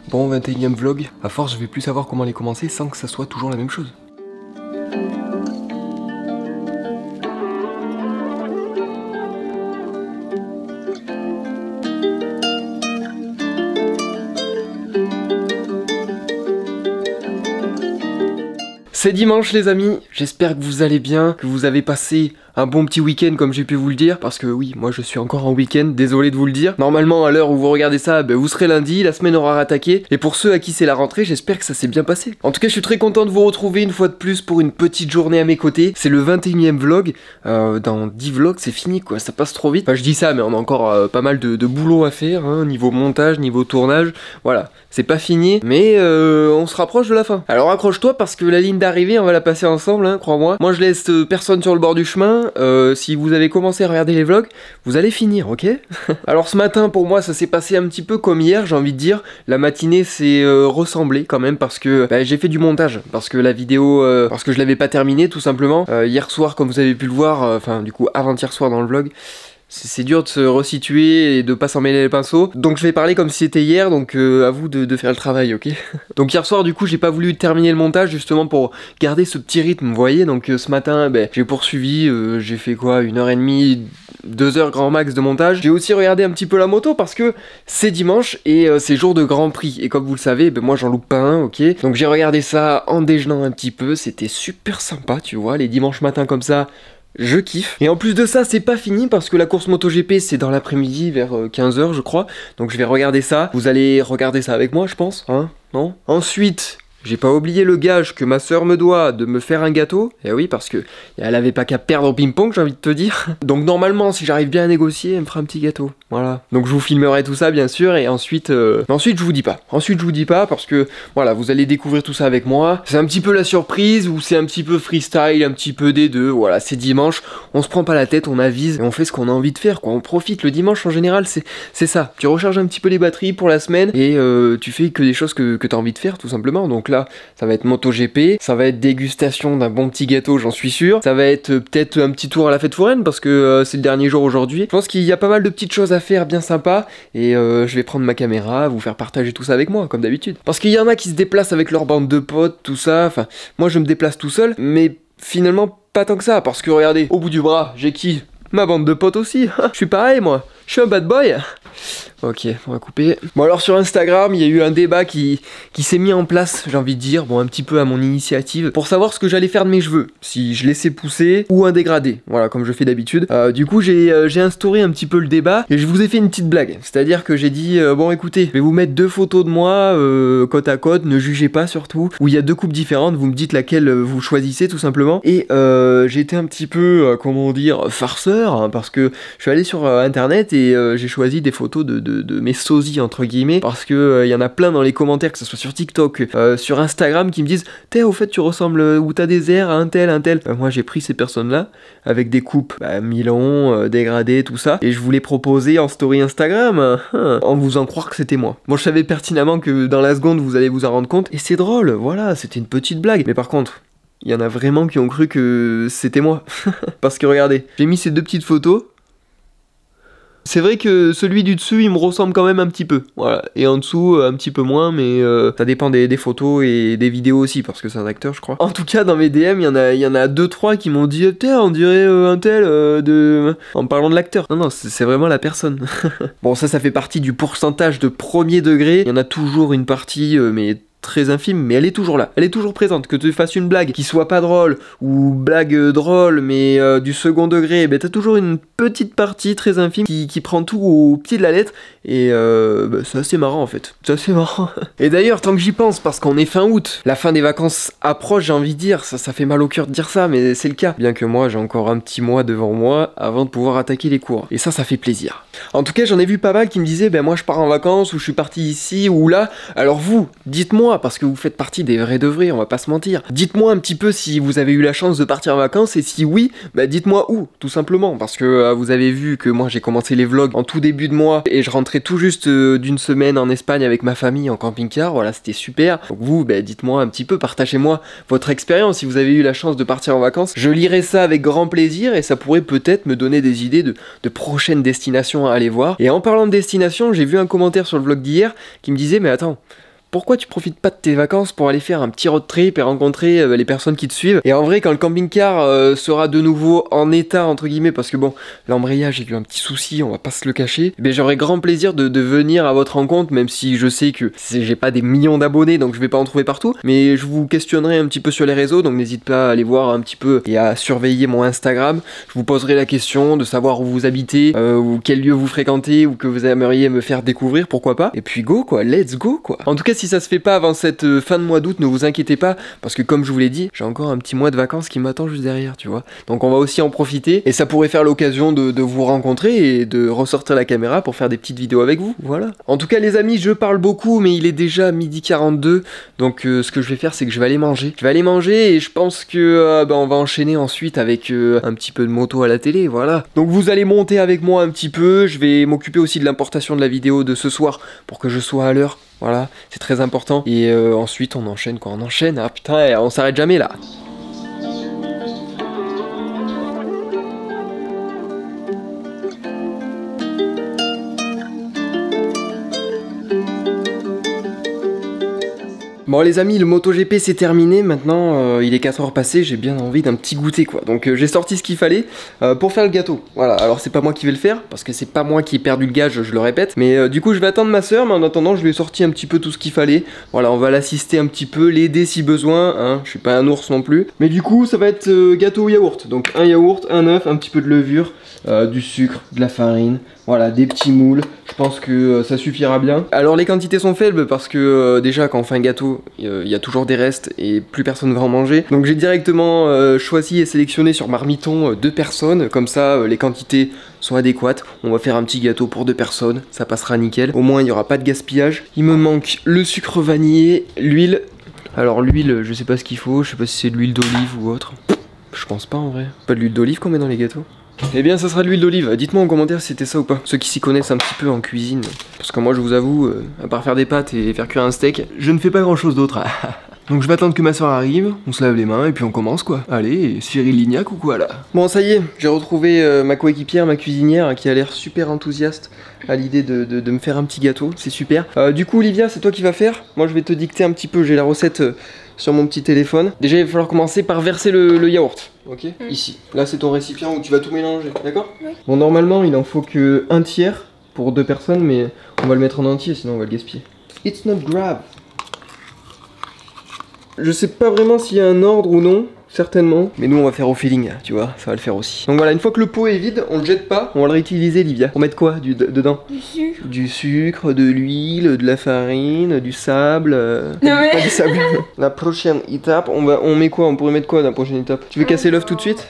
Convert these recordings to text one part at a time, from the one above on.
Bon, 21e vlog. À force, je vais plus savoir comment les commencer sans que ça soit toujours la même chose. C'est dimanche les amis, j'espère que vous allez bien, que vous avez passé un bon petit week-end comme j'ai pu vous le dire. Parce que oui, moi je suis encore en week-end, désolé de vous le dire. Normalement à l'heure où vous regardez ça, vous serez lundi, la semaine aura rattaqué. Et pour ceux à qui c'est la rentrée, j'espère que ça s'est bien passé. En tout cas je suis très content de vous retrouver une fois de plus pour une petite journée à mes côtés. C'est le 21e vlog, dans 10 vlogs c'est fini quoi, ça passe trop vite. Enfin je dis ça mais on a encore pas mal de boulot à faire, hein, niveau montage, niveau tournage. Voilà, c'est pas fini, mais on se rapproche de la fin. Alors accroche-toi parce que la ligne d'arrivée on va la passer ensemble, hein, crois-moi. Moi je laisse personne sur le bord du chemin. Si vous avez commencé à regarder les vlogs, vous allez finir, ok? Alors ce matin pour moi ça s'est passé un petit peu comme hier, j'ai envie de dire. La matinée s'est ressemblée quand même parce que j'ai fait du montage, parce que la vidéo, parce que je l'avais pas terminée tout simplement. Hier soir comme vous avez pu le voir, enfin du coup avant-hier soir dans le vlog, c'est dur de se resituer et de pas s'en mêler les pinceaux. Donc je vais parler comme si c'était hier, donc à vous de faire le travail, ok? Donc hier soir du coup j'ai pas voulu terminer le montage justement pour garder ce petit rythme, vous voyez. Donc ce matin j'ai poursuivi, j'ai fait quoi, 1h30, 2h grand max de montage. J'ai aussi regardé un petit peu la moto parce que c'est dimanche et c'est jour de Grand Prix. Et comme vous le savez, moi j'en loupe pas un, ok? Donc j'ai regardé ça en déjeunant un petit peu, c'était super sympa, tu vois, les dimanches matins comme ça. Je kiffe. Et en plus de ça, c'est pas fini parce que la course MotoGP c'est dans l'après-midi vers 15h je crois. Donc je vais regarder ça. Vous allez regarder ça avec moi je pense, hein? Non? Ensuite, j'ai pas oublié le gage que ma soeur me doit de me faire un gâteau. Et oui, parce que elle avait pas qu'à perdre au ping-pong, j'ai envie de te dire. Donc normalement, si j'arrive bien à négocier, elle me fera un petit gâteau. Voilà. Donc je vous filmerai tout ça, bien sûr. Et ensuite, ensuite je vous dis pas. Ensuite, je vous dis pas parce que, voilà, vous allez découvrir tout ça avec moi. C'est un petit peu la surprise ou c'est un petit peu freestyle, un petit peu des deux. Voilà, c'est dimanche. On se prend pas la tête, on avise et on fait ce qu'on a envie de faire, quoi. On profite. Le dimanche, en général, c'est ça. Tu recharges un petit peu les batteries pour la semaine et tu fais que des choses que t'as envie de faire, tout simplement. Donc là, ça va être MotoGP, ça va être dégustation d'un bon petit gâteau, j'en suis sûr. Ça va être peut-être un petit tour à la fête foraine parce que c'est le dernier jour aujourd'hui. Je pense qu'il y a pas mal de petites choses à faire bien sympa et je vais prendre ma caméra, vous faire partager tout ça avec moi, comme d'habitude. Parce qu'il y en a qui se déplacent avec leur bande de potes, tout ça. Enfin, moi je me déplace tout seul, mais finalement pas tant que ça parce que regardez, au bout du bras, j'ai qui? Ma bande de potes aussi. Je suis pareil moi, je suis un bad boy. Ok, on va couper. Bon alors sur Instagram, il y a eu un débat qui s'est mis en place, j'ai envie de dire, bon un petit peu à mon initiative, pour savoir ce que j'allais faire de mes cheveux. Si je laissais pousser ou un dégradé, voilà, comme je fais d'habitude. Du coup, j'ai instauré un petit peu le débat et je vous ai fait une petite blague. C'est-à-dire que j'ai dit, bon écoutez, je vais vous mettre deux photos de moi, côte à côte, ne jugez pas surtout, où il y a deux coupes différentes, vous me dites laquelle vous choisissez tout simplement. Et j'ai été un petit peu, comment dire, farceur, hein, parce que je suis allé sur internet et j'ai choisi des photos de mes sosies entre guillemets parce que y en a plein dans les commentaires, que ce soit sur TikTok, sur Instagram, qui me disent t'es au fait tu ressembles ou t'as des airs à un tel. Moi j'ai pris ces personnes là avec des coupes mi-long, dégradées, tout ça, et je vous les proposais en story Instagram, en vous en croire que c'était moi. Moi je savais pertinemment que dans la seconde vous allez vous en rendre compte et c'est drôle, voilà, c'était une petite blague. Mais par contre il y en a vraiment qui ont cru que c'était moi. Parce que regardez, j'ai mis ces deux petites photos. C'est vrai que celui du dessus il me ressemble quand même un petit peu, voilà, et en dessous un petit peu moins, mais ça dépend des photos et des vidéos aussi parce que c'est un acteur je crois. En tout cas dans mes DM il y en a 2-3 qui m'ont dit on dirait un tel en parlant de l'acteur. Non c'est vraiment la personne. Bon ça fait partie du pourcentage de premier degré, il y en a toujours une partie mais très infime, mais elle est toujours là, elle est toujours présente. Que tu fasses une blague qui soit pas drôle ou blague drôle mais du second degré, t'as toujours une petite partie très infime qui prend tout au pied de la lettre et c'est assez marrant en fait, c'est assez marrant. Et d'ailleurs tant que j'y pense, parce qu'on est fin août, la fin des vacances approche, j'ai envie de dire, ça fait mal au cœur de dire ça mais c'est le cas, bien que moi j'ai encore un petit mois devant moi avant de pouvoir attaquer les cours et ça fait plaisir. En tout cas j'en ai vu pas mal qui me disaient moi je pars en vacances ou je suis parti ici ou là. Alors vous, dites-moi, parce que vous faites partie des vrais de vrais, on va pas se mentir. Dites-moi un petit peu si vous avez eu la chance de partir en vacances et si oui, dites-moi où, tout simplement. Parce que vous avez vu que moi j'ai commencé les vlogs en tout début de mois et je rentrais tout juste d'une semaine en Espagne avec ma famille en camping-car, voilà c'était super. Donc vous, dites-moi un petit peu, partagez-moi votre expérience si vous avez eu la chance de partir en vacances. Je lirai ça avec grand plaisir et ça pourrait peut-être me donner des idées de prochaines destinations à aller voir. Et en parlant de destination, j'ai vu un commentaire sur le vlog d'hier qui me disait mais attends, pourquoi tu profites pas de tes vacances pour aller faire un petit road trip et rencontrer les personnes qui te suivent. Et en vrai, quand le camping-car sera de nouveau en état, entre guillemets, parce que bon, l'embrayage a eu un petit souci, on va pas se le cacher, mais j'aurais grand plaisir de venir à votre rencontre, même si je sais que j'ai pas des millions d'abonnés, donc je vais pas en trouver partout, mais je vous questionnerai un petit peu sur les réseaux, donc n'hésite pas à aller voir un petit peu et à surveiller mon Instagram. Je vous poserai la question de savoir où vous habitez, ou quel lieu vous fréquentez, ou que vous aimeriez me faire découvrir, pourquoi pas. Et puis go quoi, let's go quoi. En tout cas, si ça se fait pas avant cette fin de mois d'août, ne vous inquiétez pas, parce que comme je vous l'ai dit, j'ai encore un petit mois de vacances qui m'attend juste derrière, tu vois. Donc on va aussi en profiter, et ça pourrait faire l'occasion de vous rencontrer et de ressortir la caméra pour faire des petites vidéos avec vous, voilà. En tout cas les amis, je parle beaucoup, mais il est déjà 12h42, donc ce que je vais faire, c'est que je vais aller manger. Je vais aller manger, et je pense que on va enchaîner ensuite avec un petit peu de moto à la télé, voilà. Donc vous allez monter avec moi un petit peu, je vais m'occuper aussi de l'importation de la vidéo de ce soir, pour que je sois à l'heure. Voilà, c'est très important. Et ensuite on enchaîne quoi, on enchaîne. Ah putain, on s'arrête jamais là. Bon les amis, le MotoGP c'est terminé, maintenant il est 4h passées, j'ai bien envie d'un petit goûter quoi. Donc j'ai sorti ce qu'il fallait pour faire le gâteau. Voilà, alors c'est pas moi qui vais le faire, parce que c'est pas moi qui ai perdu le gage, je le répète. Mais du coup je vais attendre ma soeur, mais en attendant je lui ai sorti un petit peu tout ce qu'il fallait. Voilà, on va l'assister un petit peu, l'aider si besoin, hein. Je suis pas un ours non plus. Mais du coup ça va être gâteau au yaourt. Donc un yaourt, un œuf, un petit peu de levure, du sucre, de la farine, voilà, des petits moules. Je pense que ça suffira bien. Alors les quantités sont faibles parce que déjà quand on fait un gâteau, il y a toujours des restes et plus personne va en manger. Donc j'ai directement choisi et sélectionné sur Marmiton 2 personnes. Comme ça les quantités sont adéquates. On va faire un petit gâteau pour 2 personnes, ça passera nickel. Au moins il n'y aura pas de gaspillage. Il me manque le sucre vanillé, l'huile. Alors l'huile, je sais pas ce qu'il faut, je sais pas si c'est de l'huile d'olive ou autre. Je pense pas en vrai. Pas de l'huile d'olive qu'on met dans les gâteaux? Eh bien ça sera de l'huile d'olive, dites-moi en commentaire si c'était ça ou pas. Ceux qui s'y connaissent un petit peu en cuisine. Parce que moi je vous avoue, à part faire des pâtes et faire cuire un steak, je ne fais pas grand chose d'autre. Donc je vais attendre que ma soeur arrive, on se lave les mains et puis on commence quoi. Allez, Cyril Lignac ou quoi là? Bon ça y est, j'ai retrouvé ma coéquipière, ma cuisinière, qui a l'air super enthousiaste à l'idée de me faire un petit gâteau, c'est super. Du coup Olivia, c'est toi qui vas faire. Moi je vais te dicter un petit peu, j'ai la recette sur mon petit téléphone. Déjà il va falloir commencer par verser le yaourt. Ok, ici. Là c'est ton récipient où tu vas tout mélanger, d'accord? Oui. Bon normalement il en faut que 1/3 pour 2 personnes, mais on va le mettre en entier sinon on va le gaspiller. It's not grave. Je sais pas vraiment s'il y a un ordre ou non, certainement. Mais nous on va faire au feeling, tu vois, ça va le faire aussi. Donc voilà, une fois que le pot est vide, on le jette pas, on va le réutiliser Livia. On va mettre quoi dedans? Du sucre. Du sucre, de l'huile, de la farine, du sable. Non mais... Pas du sable. La prochaine étape, on met quoi? On pourrait mettre quoi dans la prochaine étape? Tu veux casser l'œuf tout de suite?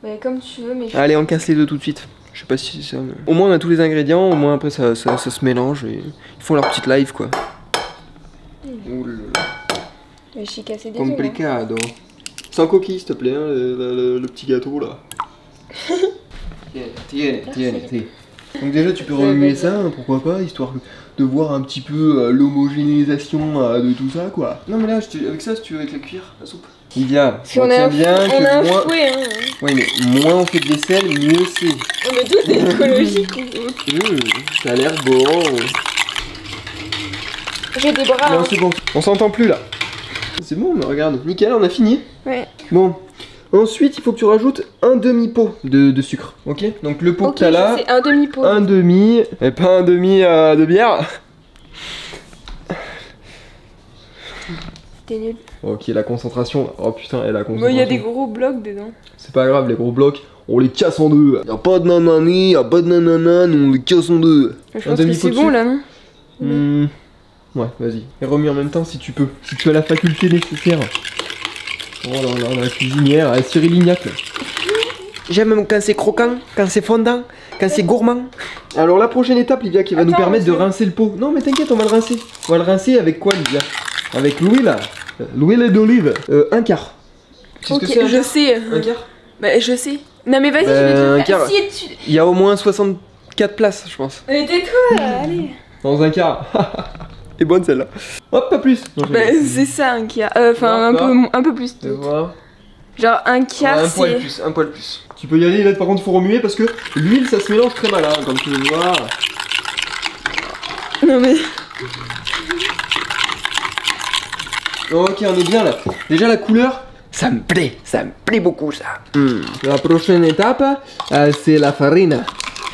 Bah comme tu veux, mais... Allez, on casse les deux tout de suite. Je sais pas si ça... Au moins on a tous les ingrédients, au moins après ça se mélange et ils font leur petite live quoi. Ouh là là. Mais je suis cassé des Complicado. Sans coquille s'il te plaît, hein, le petit gâteau là. Tiens. Donc déjà tu peux remuer ça, hein, pourquoi pas, histoire de voir un petit peu l'homogénéisation de tout ça quoi. Non mais là, avec ça, si tu veux, avec la cuillère, la soupe. Lydia, si on tient bien que moins... Fouet, hein. Oui mais moins on fait de vaisselle, mieux c'est. Oh mais tout c'est écologique. Ça a l'air bon. J'ai des bras. Non c'est bon, on s'entend plus là. C'est bon, mais regarde, nickel, on a fini. Ouais. Bon, ensuite il faut que tu rajoutes un demi-pot de sucre, ok? Donc le pot que t'as là, c'est un demi-pot. Un demi, et pas un demi de bière. T'es nul. Ok, la concentration, oh putain, elle a concentration. Moi il y a des gros blocs dedans. C'est pas grave, les gros blocs, on les casse en deux. Y'a pas de nanani, y'a pas de nanana, on les casse en deux. Je pense que c'est bon là, non? Ouais, vas-y. Et remue en même temps si tu peux. Si tu as la faculté nécessaire. Oh là là, la cuisinière, elle est Cyril Lignac. J'aime quand c'est croquant, quand c'est fondant, quand c'est gourmand. Alors la prochaine étape, Livia, qui va nous permettre de rincer le pot. Non mais t'inquiète, on va le rincer. On va le rincer avec quoi, Livia? Avec l'huile. L'huile d'olive. 1/4. Tu sais ce que c'est? Je sais. 1/4? Bah je sais. Non mais vas-y, je vais te le faire. Il y a au moins 64 places, je pense. Mais tais-toi, allez. Dans 1/4. Elle est bonne celle-là. Hop, pas plus. Bah, c'est ça un quart. Enfin, un peu plus. Genre un quart, c'est... Un poil plus. Tu peux y aller, là par contre il faut remuer parce que l'huile ça se mélange très mal, hein, comme tu le vois. Non mais... Ok, on est bien là. Déjà la couleur, ça me plaît beaucoup ça. La prochaine étape, c'est la farine.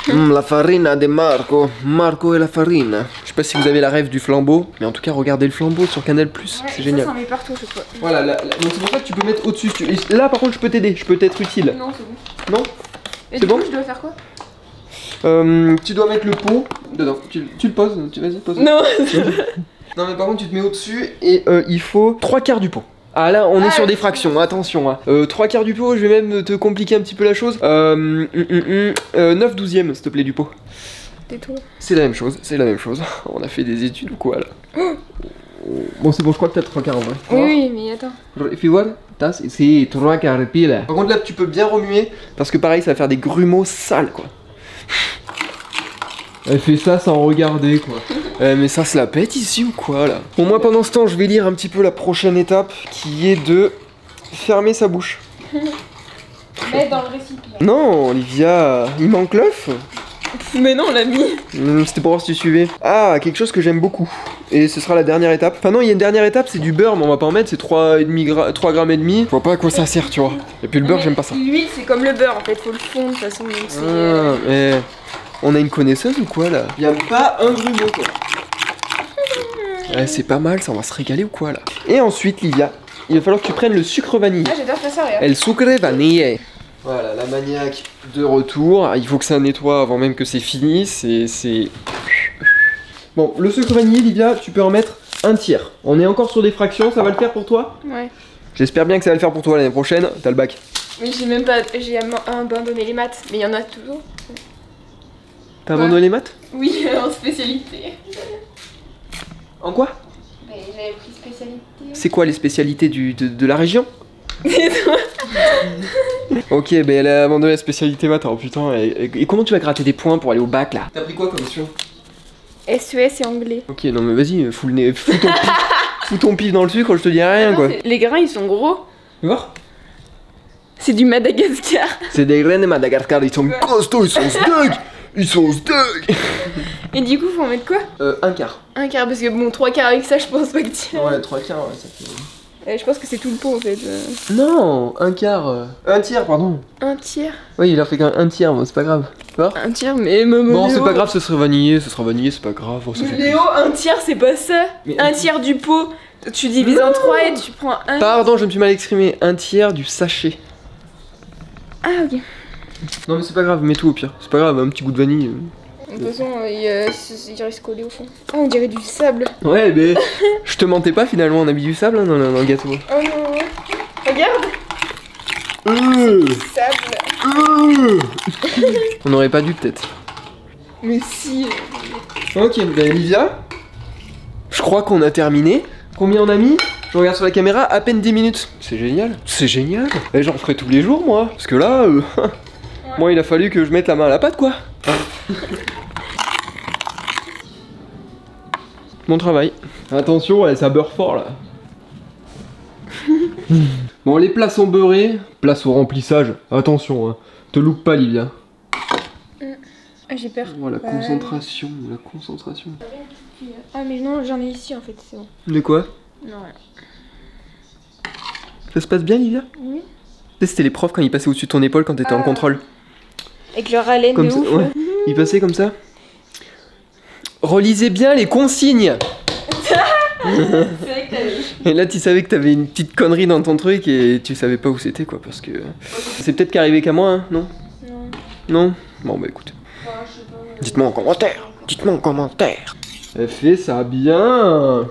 La farina de Marco. Marco et la farine. Je sais pas si vous avez la rêve du flambeau, mais en tout cas, regardez le flambeau sur Canal+. C'est génial. Ça met partout à chaque fois. Voilà, donc c'est pour ça que tu peux mettre au-dessus. Là, par contre, je peux t'aider. Je peux t'être utile. Non, c'est bon. Non? Et C'est bon? je dois faire quoi? Tu dois mettre le pot dedans. Tu le poses. Vas-y, pose. Non. Non, mais par contre, tu te mets au-dessus et il faut 3/4 du pot. Ah là, on est sur des fractions, attention. Hein. 3/4 du pot, je vais même te compliquer un petit peu la chose. 9/12, s'il te plaît, du pot. Tais-toi. C'est la même chose, On a fait des études ou quoi là? Bon, c'est bon, je crois que t'as 3/4 en vrai. Oui, mais attends. Fais-voir, c'est 3/4 pile. Par contre, là, tu peux bien remuer parce que pareil, ça va faire des grumeaux sales quoi. Elle fait ça sans regarder quoi. Mais ça se la pète ici ou quoi là? Bon, moi pendant ce temps je vais lire un petit peu la prochaine étape qui est de fermer sa bouche. Mettre dans le récipient. Non Olivia, il manque l'œuf. Mais non, on l'a mis. C'était pour voir si tu suivais. Ah, quelque chose que j'aime beaucoup. Et ce sera la dernière étape. Enfin non, il y a une dernière étape, c'est du beurre, mais on va pas en mettre, c'est 3 grammes et demi. Je vois pas à quoi ça sert, tu vois. Et puis le beurre, j'aime pas ça. L'huile, c'est comme le beurre en fait, faut le fondre de toute façon. Donc on a une connaisseuse ou quoi là? Y a pas un grumeau quoi. Ouais, c'est pas mal, ça, on va se régaler ou quoi là? Et ensuite, Livia, il va falloir que tu prennes le sucre vanille. Ah, j'adore faire ça, regarde. El sucre vanille. Voilà, la maniaque de retour. Il faut que ça nettoie avant même que c'est fini. C'est. Bon, le sucre vanillé, Livia, tu peux en mettre 1/3. On est encore sur des fractions, ça va le faire pour toi? Ouais. J'espère bien que ça va le faire pour toi l'année prochaine. T'as le bac. Mais j'ai abandonné les maths, mais il y en a toujours. T'as abandonné les maths? Oui, en spécialité. En quoi? Mais j'avais pris spécialité. C'est quoi les spécialités de la région? Ok, ben elle a abandonné la spécialité maths, oh putain. Et comment tu vas gratter des points pour aller au bac là? T'as pris quoi comme option? SES et anglais. Ok, non mais vas-y, fous ton pif dans le sucre, je te dis rien quoi. Les grains ils sont gros. Tu vois? C'est du Madagascar. C'est des graines de Madagascar, ils sont costauds, ils sont steak. Ils sont steak. Et du coup, faut en mettre quoi? 1/4. 1/4, parce que bon, 3/4 avec ça, je pense pas que tu. Ouais, 3/4, ouais, ça fait. Je pense que c'est tout le pot en fait. Non, 1/4. 1/3, pardon. 1/3. Oui, il a fait qu'un 1/3, bon, c'est pas grave. Tu vois? 1/3, mais. Bon, c'est pas grave, ce sera vanillé, c'est pas grave. Oh, Léo, 1/3, c'est pas ça. Mais 1/3 du pot, tu divises en 3 et tu prends 1. Pardon, je me suis mal exprimé. 1/3 du sachet. Ah, ok. Non, mais c'est pas grave, mets tout au pire. C'est pas grave, un petit goût de vanille. De toute façon, il reste collé au fond. Ah, on dirait du sable. Ouais, mais je te mentais pas finalement, on a mis du sable hein, dans le gâteau. Oh non, regarde. Sable. On aurait pas dû peut-être. Mais si. Ok, ben Livia, je crois qu'on a terminé. Combien on a mis? Je regarde sur la caméra, à peine 10 minutes. C'est génial. C'est génial. Et j'en ferai tous les jours moi. Parce que là, moi il a fallu que je mette la main à la pâte quoi. Mon travail. Attention, ouais, ça beurre fort là. Bon, les plats sont beurrés. Place au remplissage. Attention, hein. Te loupe pas, Livia. Ah, j'ai peur. Oh, la concentration, la concentration. Ah, mais non, j'en ai ici en fait, c'est bon. De quoi? Non, ouais. Ça se passe bien, Livia? Oui. C'était les profs quand ils passaient au-dessus de ton épaule quand t'étais en contrôle. Avec leur haleine Comme de ça, ouf. ouais. Ils passaient comme ça. Relisez bien les consignes. C'est vrai que t'avais. Et là, tu savais que t'avais une petite connerie dans ton truc et tu savais pas où c'était quoi, parce que c'est peut-être qu'arrivé qu'à moi, hein, non? Non. Non? Bon bah écoute. Enfin, je sais pas. Dites-moi en commentaire. Dites-moi en commentaire. Elle fait ça bien.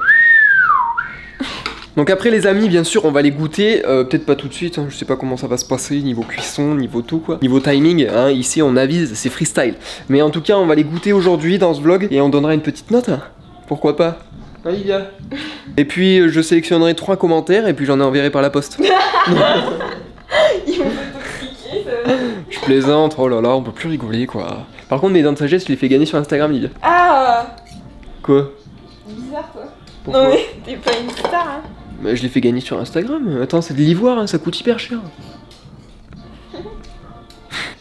Donc après les amis, bien sûr, on va les goûter, peut-être pas tout de suite, hein, je sais pas comment ça va se passer, niveau cuisson, niveau tout quoi. Niveau timing, hein, ici on avise, c'est freestyle. Mais en tout cas, on va les goûter aujourd'hui dans ce vlog et on donnera une petite note, hein. Pourquoi pas? Hein, Livia? Et puis je sélectionnerai 3 commentaires et puis j'en enverrai par la poste. Ils vont m'intoxiquer, ça. Je plaisante, oh là là, on peut plus rigoler quoi. Par contre, mes dents de sagesse, je les fais gagner sur Instagram, Livia. Ah! Quoi? Bizarre quoi. Pourquoi? Non mais t'es pas une star hein. Bah, je les fais gagner sur Instagram. Attends, c'est de l'ivoire, hein, ça coûte hyper cher.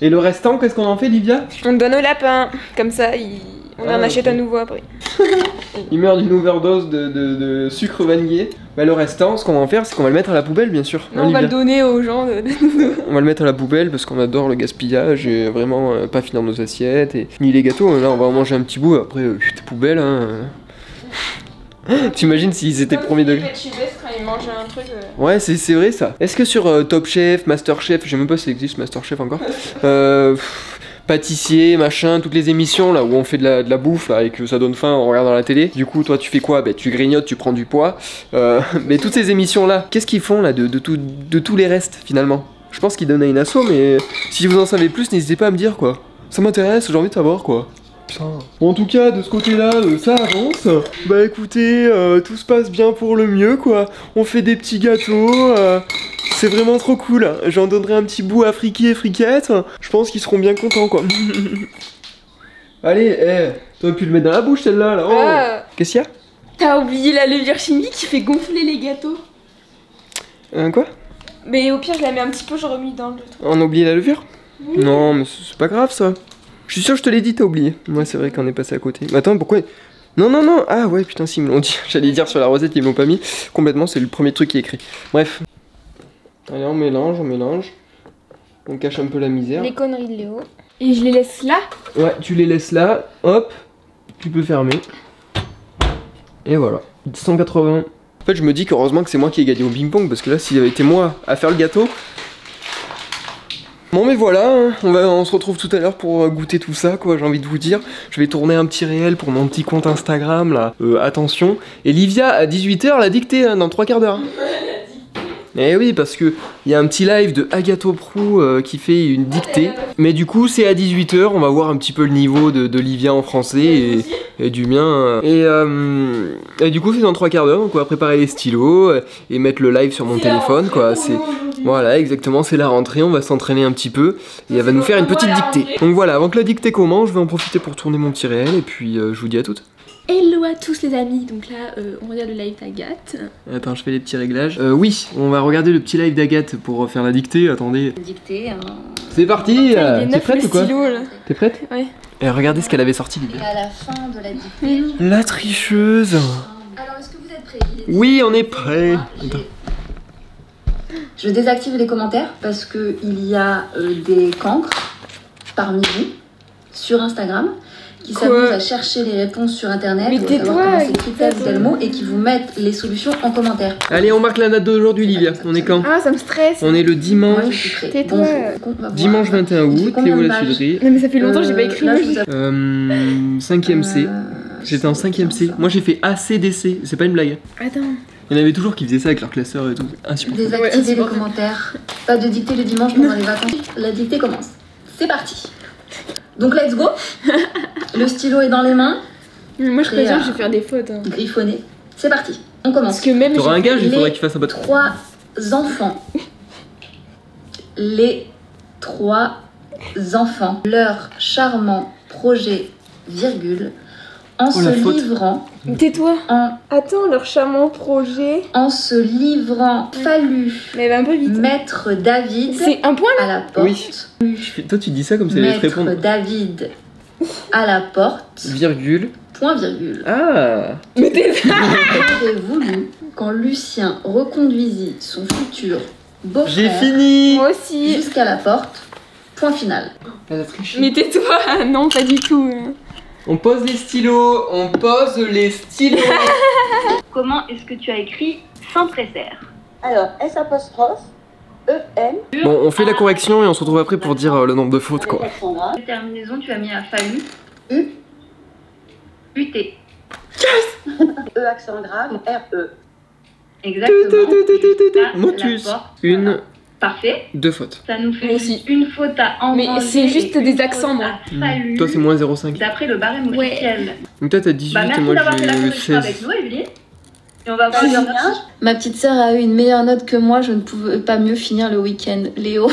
Et le restant, qu'est-ce qu'on en fait, Livia? On donne au lapin. Comme ça, on en achète ok. un nouveau après. Il meurt d'une overdose de sucre vanillé. Bah, le restant, ce qu'on va en faire, c'est qu'on va le mettre à la poubelle, bien sûr. Non, on va le donner aux gens. On va le mettre à la poubelle parce qu'on adore le gaspillage et vraiment pas finir nos assiettes et ni les gâteaux. Là, on va en manger un petit bout. Après, poubelle. Hein. T'imagines s'ils étaient premier degré. Quand ils mangeaient un truc. Ouais, c'est vrai ça. Est-ce que sur Top Chef, Master Chef, je sais même pas si ça existe Master Chef encore. Pâtissier, machin, toutes les émissions là où on fait de la bouffe là, et que ça donne faim en regardant la télé. Du coup, toi tu fais quoi? Bah, tu grignotes, tu prends du poids. Mais toutes ces émissions là, qu'est-ce qu'ils font là de tous les restes finalement? Je pense qu'ils donnent à une asso, mais si vous en savez plus, n'hésitez pas à me dire quoi. Ça m'intéresse, j'ai envie de savoir quoi. Putain. Bon, en tout cas, de ce côté-là, ça avance. Bah écoutez, tout se passe bien pour le mieux quoi. On fait des petits gâteaux. C'est vraiment trop cool. J'en donnerai un petit bout à Friki et Friquette. Je pense qu'ils seront bien contents quoi. Allez, t'aurais pu le mettre dans la bouche celle-là là. Oh. Qu'est-ce qu'il y a? T'as oublié la levure chimique qui fait gonfler les gâteaux. Quoi? Mais au pire, je la mets un petit peu, je remis dans le truc. On a oublié la levure? Oui. Non, mais c'est pas grave ça. Je suis sûr que je te l'ai dit, t'as oublié. Ouais, c'est vrai qu'on est passé à côté. Mais attends, pourquoi? Non. Ah ouais, putain, si, ils me l'ont dit. J'allais dire sur la recette, ils me l'ont pas mis. Complètement, c'est le premier truc qui est écrit. Bref. Allez, on mélange. On cache un peu la misère. Les conneries de Léo. Et je les laisse là? Ouais, tu les laisses là. Hop. Tu peux fermer. Et voilà. 180. En fait, je me dis qu'heureusement que c'est moi qui ai gagné au ping-pong. Parce que là, s'il avait été moi à faire le gâteau... Bon mais voilà, on se retrouve tout à l'heure pour goûter tout ça quoi, j'ai envie de vous dire. Je vais tourner un petit réel pour mon petit compte Instagram là, attention. Et Livia à 18h l'a dicté hein, dans 3 quarts d'heure. Eh oui, parce que il y a un petit live de Agatho Prou qui fait une dictée. Mais du coup c'est à 18h, on va voir un petit peu le niveau de Livia en français et du mien. Et du coup c'est dans 3 quarts d'heure, donc on va préparer les stylos et mettre le live sur mon téléphone quoi. Voilà, exactement, c'est la rentrée, on va s'entraîner un petit peu et elle va nous faire une petite dictée. Donc voilà, avant que la dictée commence, je vais en profiter pour tourner mon petit réel et puis je vous dis à toutes. Hello à tous les amis, donc là on regarde le live d'Agathe. Attends, je fais les petits réglages. Oui, on va regarder le petit live d'Agathe pour faire la dictée, attendez. Dictée, C'est parti. T'es prête ou quoi? T'es prête? Ouais. Et regardez ce qu'elle avait sorti, et à la fin de la dictée... La tricheuse. Alors est-ce que vous êtes prêts? Oui, on est prêts. Je désactive les commentaires parce que il y a des cancres parmi vous sur Instagram qui s'amusent à chercher les réponses sur internet, mais savoir comment s'écrit tel ou tel mot et qui vous mettent les solutions en commentaire. Allez, on marque la date d'aujourd'hui, Livia. On est quand? Ah, ça me stresse. On est le dimanche. Moi, je suis prête. Tais-toi. Dimanche 21 août, Léo la Tuilerie. Non mais ça fait longtemps que j'ai pas écrit. 5ème C. J'étais en 5ème C. Moi j'ai fait ACDC, c'est pas une blague. Attends. Il y en avait toujours qui faisaient ça avec leurs classeurs et tout. Insupportable. Désactivez les commentaires. Pas de dictée le dimanche pendant les vacances. La dictée commence. C'est parti. Donc let's go. Le stylo est dans les mains. Moi je préviens que je vais faire des fautes. Griffonné. C'est parti. On commence. Parce que même t'auras un gage, il faudrait qu'il fasse un peu de... 3 enfants. Les 3 enfants. Leur charmant projet, virgule, en se livrant... Tais-toi. Attends, leur charmant projet... En se livrant, fallu... Mais va un peu vite. Maître David... C'est un point là? À la porte. Oui. Toi tu dis ça comme si elle allait te répondre. Maître David à la porte... Virgule... Point virgule. Ah. Mais t'es... J'aurais voulu quand Lucien reconduisit son futur beau-frère... J'ai fini. Moi aussi. Jusqu'à la porte... Point final. Elle a triché. Mais tais-toi. Non, pas du tout. On pose les stylos. On pose les stylos. Comment est-ce que tu as écrit Saint-Présaire? Alors, S apostrophe, E-M. Bon, on fait la correction et on se retrouve après pour dire le nombre de fautes quoi. La terminaison, tu as mis à fallu. U. U-T. E accent grave, R-E. Exactement. Motus. Une. Parfait. 2 fautes. Ça nous fait Moi aussi. une faute à engranger. Mais c'est juste et des une accents, faute moi. à fallu. Toi c'est moins 0,5. D'après le barème officiel. Donc toi t'as 18 et Merci moi d'avoir fait la j'ai correction 16. avec nous, Evelyne. Et on va voir bien. Ma petite sœur a eu une meilleure note que moi, je ne pouvais pas mieux finir le week-end. Léo.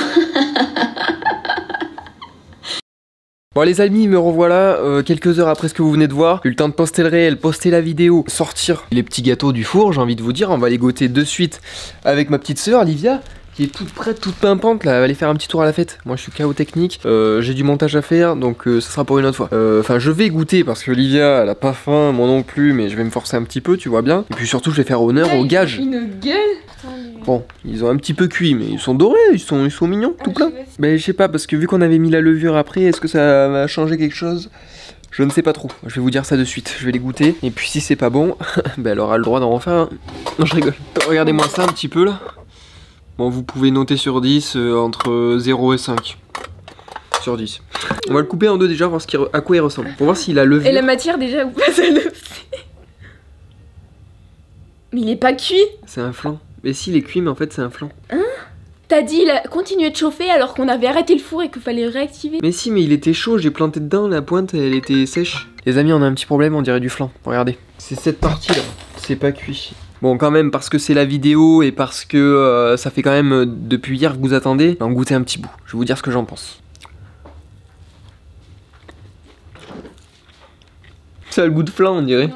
Bon les amis, me revoilà quelques heures après ce que vous venez de voir. J'ai eu le temps de poster le réel, poster la vidéo, sortir les petits gâteaux du four, j'ai envie de vous dire. On va les goûter de suite avec ma petite sœur Livia. qui est toute prête, toute pimpante là, elle va aller faire un petit tour à la fête. Moi je suis KO technique, j'ai du montage à faire, donc ça sera pour une autre fois. Enfin je vais goûter parce que Olivia elle a pas faim, moi non plus, mais je vais me forcer un petit peu, tu vois bien. Et puis surtout je vais faire honneur au gage. Une gueule. Bon, ils ont un petit peu cuit, mais ils sont dorés, ils sont mignons, tout plein. Ben je sais pas, parce que vu qu'on avait mis la levure après, est-ce que ça va changer quelque chose? Je ne sais pas trop, je vais vous dire ça de suite, je vais les goûter, et puis si c'est pas bon, ben elle aura le droit d'en refaire un. Non je rigole. Regardez-moi ça un petit peu là. Bon vous pouvez noter sur 10 entre 0 et 5. Sur 10. On va le couper en deux déjà, voir à quoi il ressemble. Pour voir s'il a levure. Et la matière déjà, vous passez le. Mais il est pas cuit. C'est un flan. Mais si il est cuit, mais en fait c'est un flan. Hein? T'as dit il a continué de chauffer alors qu'on avait arrêté le four et qu'il fallait réactiver. Mais si, mais il était chaud, j'ai planté dedans, la pointe elle était sèche. Les amis, on a un petit problème, on dirait du flan. Regardez. C'est cette partie là, c'est pas cuit. Bon quand même, parce que c'est la vidéo et parce que ça fait quand même depuis hier que vous attendez, on va goûter un petit bout. Je vais vous dire ce que j'en pense. Ça a le goût de flan on dirait.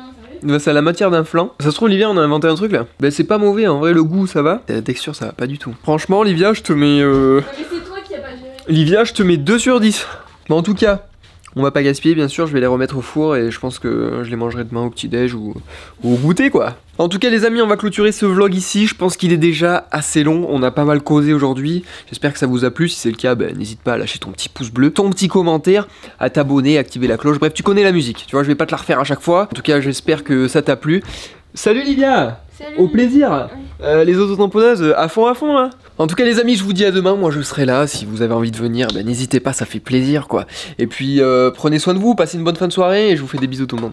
Bah, ça a la matière d'un flan. Ça se trouve Olivia on a inventé un truc là. Bah c'est pas mauvais en vrai, le goût ça va. La texture ça va pas du tout. Franchement Olivia je te mets Mais c'est toi qui a pas géré. Olivia je te mets 2 sur 10. Mais en tout cas, on va pas gaspiller bien sûr, je vais les remettre au four et je pense que je les mangerai demain au petit déj ou au goûter quoi. En tout cas les amis, on va clôturer ce vlog ici, je pense qu'il est déjà assez long, on a pas mal causé aujourd'hui, j'espère que ça vous a plu, si c'est le cas, n'hésite pas à lâcher ton petit pouce bleu, ton petit commentaire, à t'abonner, activer la cloche, bref tu connais la musique, tu vois je vais pas te la refaire à chaque fois, en tout cas j'espère que ça t'a plu. Salut Olivia! Salut. Au plaisir. Les auto-tamponneuses à fond là. En tout cas les amis je vous dis à demain, moi je serai là, si vous avez envie de venir, n'hésitez pas, ça fait plaisir quoi. Et puis prenez soin de vous, passez une bonne fin de soirée et je vous fais des bisous tout le monde.